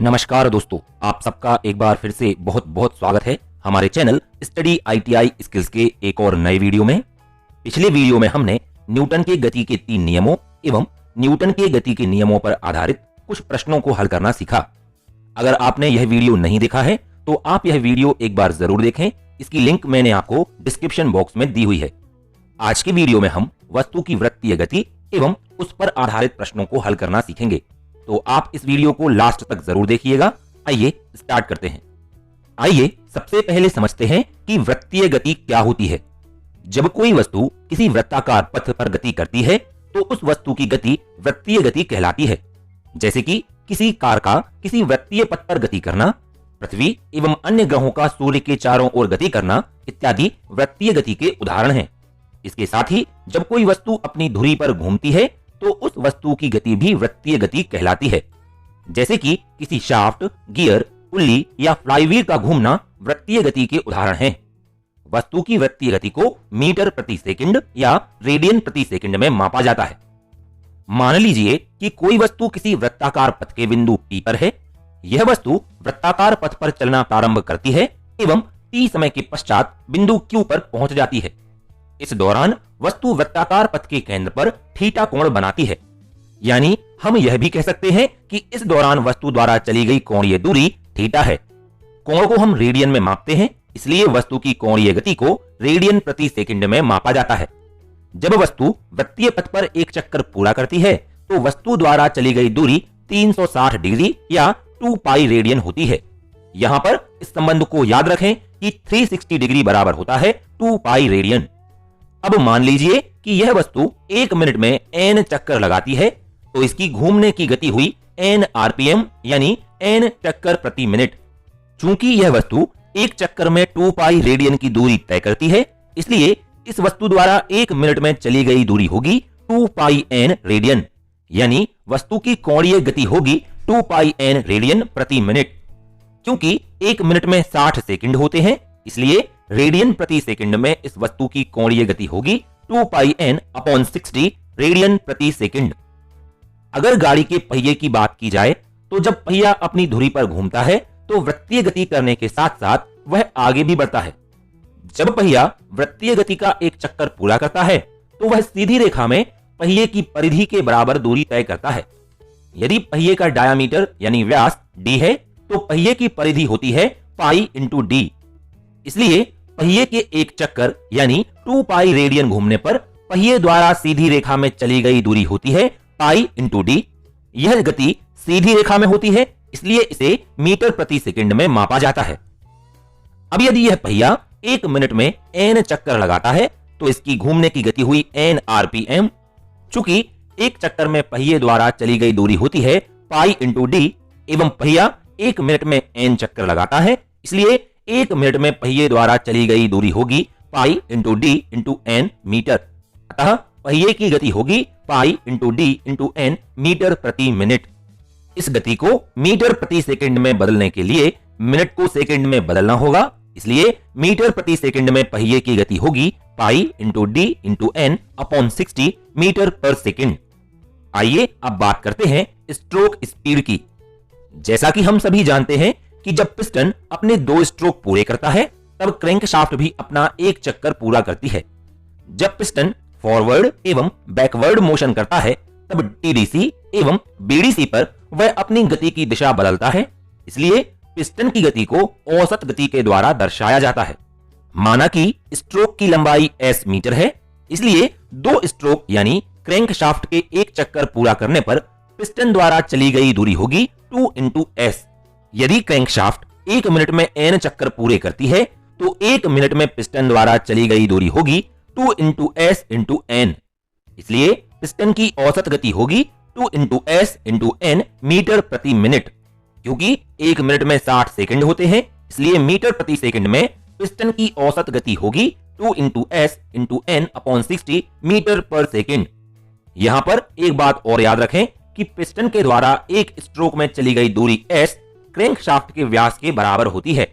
नमस्कार दोस्तों, आप सबका एक बार फिर से बहुत बहुत स्वागत है हमारे चैनल स्टडी आईटीआई स्किल्स के एक और नए वीडियो में। पिछले वीडियो में हमने न्यूटन के गति के 3 नियमों एवं न्यूटन के गति के नियमों पर आधारित कुछ प्रश्नों को हल करना सीखा। अगर आपने यह वीडियो नहीं देखा है तो आप यह वीडियो एक बार जरूर देखें। इसकी लिंक मैंने आपको डिस्क्रिप्शन बॉक्स में दी हुई है। आज के वीडियो में हम वस्तु की वृत्तीय गति एवं उस पर आधारित प्रश्नों को हल करना सीखेंगे, तो आप इस वीडियो को लास्ट तक जरूर देखिएगा। आइए स्टार्ट करते हैं। आइए सबसे पहले समझते हैं कि वृत्तीय गति क्या होती है। जब कोई वस्तु किसी वृत्ताकार पथ पर गति करती है तो उस वस्तु की गति वृत्तीय गति कहलाती है। जैसे कि किसी कार का किसी वृत्तीय पथ पर गति करना, पृथ्वी एवं अन्य ग्रहों का सूर्य के चारों ओर गति करना इत्यादि वृत्तीय गति के उदाहरण हैं। इसके साथ ही जब कोई वस्तु अपनी धुरी पर घूमती है तो उस वस्तु की गति भी वृत्तीय गति कहलाती है। जैसे कि किसी शाफ्ट, गियर, पुल्ली या फ्लाईव्हील का घूमना वृत्तीय गति के उदाहरण हैं। वस्तु की वृत्तीय गति को मीटर प्रति सेकंड या रेडियन प्रति सेकंड में मापा जाता है। मान लीजिए कि कोई वस्तु किसी वृत्ताकार पथ के बिंदु P पर है। यह वस्तु वृत्ताकार पथ पर चलना प्रारंभ करती है एवं T समय के पश्चात बिंदु Q पर पहुंच जाती है। इस दौरान वस्तु वृत्ताकार पथ के केंद्र पर थीटा कोण बनाती है। यानी हम यह भी कह सकते हैं कि इस दौरान वस्तु द्वारा चली गई कोणीय दूरी थीटा है। कोण को हम रेडियन में मापते हैं, इसलिए वस्तु की कोणीय गति को रेडियन प्रति सेकंड में मापा जाता है। जब वस्तु वृत्तीय पथ पर एक चक्कर पूरा करती है तो वस्तु द्वारा चली गई दूरी 360 डिग्री या 2 पाई रेडियन होती है। यहां पर इस संबंध को याद रखें कि 360 डिग्री बराबर होता है 2 पाई रेडियन। अब मान लीजिए कि यह वस्तु 1 मिनट में n चक्कर लगाती है, तो इसकी घूमने की गति हुई n आरपीएम यानी n चक्कर प्रति मिनट। चूंकि यह वस्तु एक चक्कर में 2 पाई रेडियन की दूरी तय करती है, इसलिए इस वस्तु द्वारा 1 मिनट में चली गई दूरी होगी 2 पाई n रेडियन। यानी वस्तु की कोणीय गति होगी 2 पाई n रेडियन प्रति मिनट। क्योंकि 1 मिनट में 60 सेकंड होते हैं, इसलिए रेडियन प्रति सेकंड में इस वस्तु की कोणीय गति होगी 2 पाई n अपॉन 60 रेडियन प्रति सेकंड। अगर गाड़ी के पहिए की बात की जाए तो जब पहिया अपनी धुरी पर घूमता है तो वृत्तीय गति करने के साथ साथ वह आगे भी बढ़ता है। जब पहिया वृत्तीय गति का एक चक्कर पूरा करता है तो वह सीधी रेखा में पहिए की परिधि के बराबर दूरी तय करता है। यदि पहिए का डायामीटर यानी व्यास d है तो पहिए की परिधि होती है पाई इंटू डी। इसलिए पहिए के एक चक्कर यानी 2 पाई रेडियन घूमने पर पहिए द्वारा सीधी रेखा में चली गई दूरी होती है पाई इंटू डी। यह गति सीधी रेखा में होती है, इसलिए इसे मीटर प्रति सेकंड में मापा जाता है। अब यदि यह पहिया 1 मिनट में n चक्कर लगाता है तो इसकी घूमने की गति हुई n आरपीएम। चूंकि एक चक्कर में पहिए द्वारा चली गई दूरी होती है पाई इंटू डी एवं पहिया 1 मिनट में n चक्कर लगाता है, इसलिए 1 मिनट में पहिए द्वारा चली गई दूरी होगी pi into D into N meter. अतः पहिए की गति होगी pi into D into N meter प्रति मिनट। इस गति को मीटर प्रति सेकंड में बदलने के लिए मिनट को सेकंड में बदलना होगा, इसलिए मीटर प्रति सेकंड में पहिए की गति होगी pi into D into N upon 60 meter per second. आइए अब बात करते हैं स्ट्रोक स्पीड की। जैसा कि हम सभी जानते हैं कि जब पिस्टन अपने 2 स्ट्रोक पूरे करता है तब क्रैंकशाफ्ट भी अपना एक चक्कर पूरा करती है। जब पिस्टन फॉरवर्ड एवं बैकवर्ड मोशन करता है तब टीडीसी एवं बीडीसी पर वह अपनी गति की दिशा बदलता है, इसलिए पिस्टन की गति को औसत गति के द्वारा दर्शाया जाता है। माना कि स्ट्रोक की लंबाई s मीटर है, इसलिए 2 स्ट्रोक यानी क्रैंकशाफ्ट के एक चक्कर पूरा करने पर पिस्टन द्वारा चली गई दूरी होगी 2 इंटू एस। यदि क्रैंकशाफ्ट 1 मिनट में n चक्कर पूरे करती है तो 1 मिनट में पिस्टन द्वारा चली गई दूरी होगी 2 इंटू एस इंटू एन। इसलिए पिस्टन की औसत गति होगी 2 into S into N meter प्रति मिनट। क्योंकि 1 मिनट में 60 सेकंड होते हैं, इसलिए मीटर प्रति सेकंड में पिस्टन की औसत गति होगी 2 into S into N upon 60 meter per second. यहां पर एक बात और याद रखें कि पिस्टन के द्वारा एक स्ट्रोक में चली गई दूरी s क्रैंकशाफ्ट के व्यास के बराबर होती है।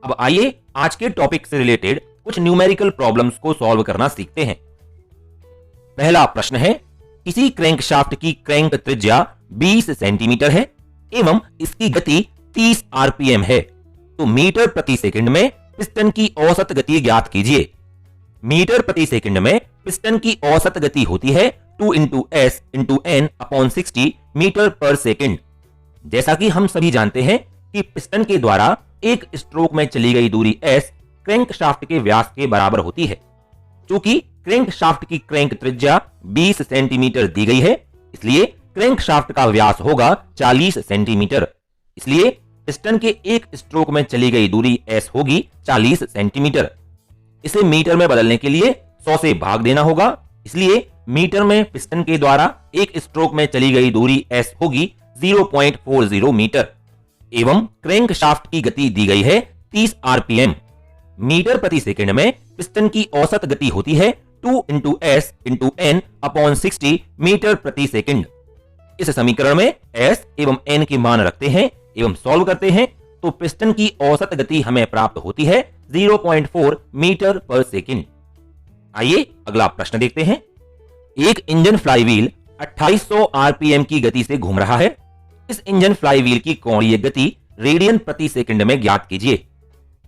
अब आइए आज के टॉपिक से रिलेटेड कुछ न्यूमेरिकल प्रॉब्लम्स को सॉल्व करना सीखते हैं। पहला प्रश्न है, किसी क्रैंकशाफ्ट की क्रैंक त्रिज्या 20 सेंटीमीटर है एवं इसकी गति 30 आरपीएम है। तो मीटर प्रति सेकंड में पिस्टन की औसत गति ज्ञात कीजिए। मीटर प्रति सेकंड में पिस्टन की औसत गति होती है 2 × s × n/60 metre per second. जैसा कि हम सभी जानते हैं कि पिस्टन के द्वारा एक स्ट्रोक में चली गई दूरी s क्रैंक शाफ्ट के व्यास के बराबर होती है। चूंकि क्रैंक शाफ्ट की क्रैंक त्रिज्या 20 सेंटीमीटर दी गई है, इसलिए क्रैंक शाफ्ट का व्यास होगा 40 सेंटीमीटर। इसलिए पिस्टन के एक स्ट्रोक में चली गई दूरी s होगी 40 सेंटीमीटर। इसे मीटर में बदलने के लिए 100 से भाग देना होगा, इसलिए मीटर में पिस्टन के द्वारा एक स्ट्रोक में चली गई दूरी s होगी 0.40 मीटर एवं क्रैंक शाफ्ट की गति दी गई है 30 आरपीएम। मीटर प्रति सेकंड में पिस्टन की औसत गति होती है 2 × s × n/60 मीटर प्रति सेकंड। इस समीकरण में s एवं n के मान रखते हैं एवं सॉल्व करते हैं तो पिस्टन की औसत गति हमें प्राप्त होती है 0.4 मीटर पर सेकंड। आइए अगला प्रश्न देखते हैं। एक इंजन फ्लाईव्हील 2800 आरपीएम की गति से घूम रहा है। इस इंजन फ्लाईव्हील की कोणीय गति रेडियन प्रति सेकंड में ज्ञात कीजिए।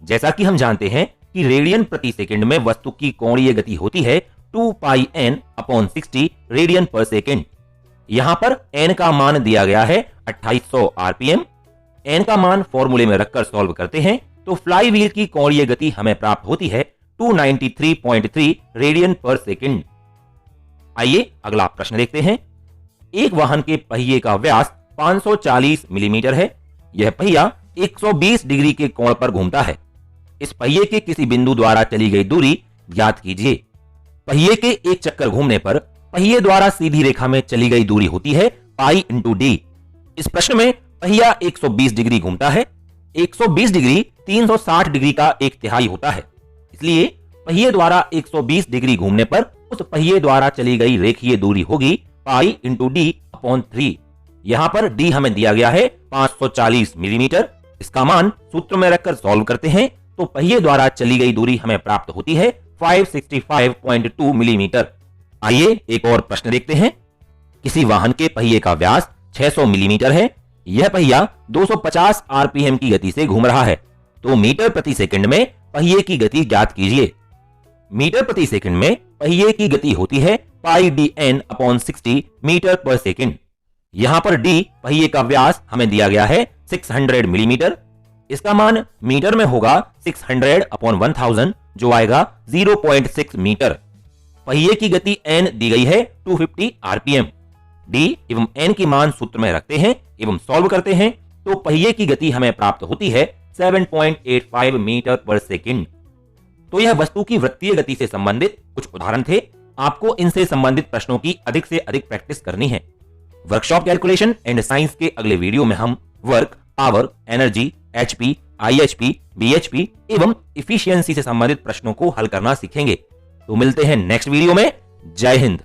जैसा कि हम जानते हैं कि रेडियन प्रति सेकंड में वस्तु की कोणीय गति होती है 2πn/60 रेडियन पर सेकंड। यहां पर n का मान दिया गया है 2800 आरपीएम। n का मान फॉर्मूले में रखकर सॉल्व करते हैं तो फ्लाईव्हील की कोणीय गति हमें प्राप्त होती है 293.3 रेडियन पर सेकंड। आइए अगला प्रश्न देखते हैं। एक वाहन के पहिए का व्यास 540 मिलीमीटर है। यह पहिया 120 डिग्री के कोण पर घूमता है। इस पहिए के किसी बिंदु द्वारा चली गई दूरी ज्ञात कीजिए। पहिए के एक चक्कर घूमने पर पहिए द्वारा सीधी रेखा में चली गई दूरी होती है पाई × d। इस प्रश्न में पहिया 120 डिग्री घूमता है। 120 डिग्री 360 डिग्री का एक तिहाई होता है, इसलिए पहिए द्वारा 120 डिग्री घूमने पर उस पहिए द्वारा चली गई रेखीय दूरी होगी पाई × d/3। यहां पर d हमें दिया गया है 540 मिलीमीटर। इसका मान सूत्र में रखकर सॉल्व करते हैं तो पहिए द्वारा चली गई दूरी हमें प्राप्त होती है 565.2 मिलीमीटर। आइए एक और प्रश्न देखते हैं। किसी वाहन के पहिए का व्यास 600 मिलीमीटर है। यह पहिया 250 आरपीएम की गति से घूम रहा है। तो मीटर प्रति सेकंड में पहिए की गति ज्ञात कीजिए। मीटर प्रति सेकंड में पहिए की गति होती है πdn/60 मीटर पर सेकंड। यहां पर d पहिए का व्यास हमें दिया गया है 600 मिलीमीटर। इसका मान मीटर में होगा 600/1000 जो आएगा 0.6 मीटर। पहिए की गति n दी गई है 250 आरपीएम। d एवं n की मान सूत्र में रखते हैं एवं सॉल्व करते हैं तो पहिए की गति हमें प्राप्त होती है 7.85 मीटर पर सेकंड। तो यह वस्तु की वृत्तीय गति से संबंधित कुछ उदाहरण थे। आपको इनसे संबंधित प्रश्नों की अधिक से अधिक प्रैक्टिस करनी है। वर्कशॉप कैलकुलेशन एंड साइंस के अगले वीडियो में हम work, power, energy, HP, IHP, BHP एवं इफिशियंसी से संबंधित प्रश्नों को हल करना सीखेंगे। तो मिलते हैं नेक्स्ट वीडियो में। जय हिंद।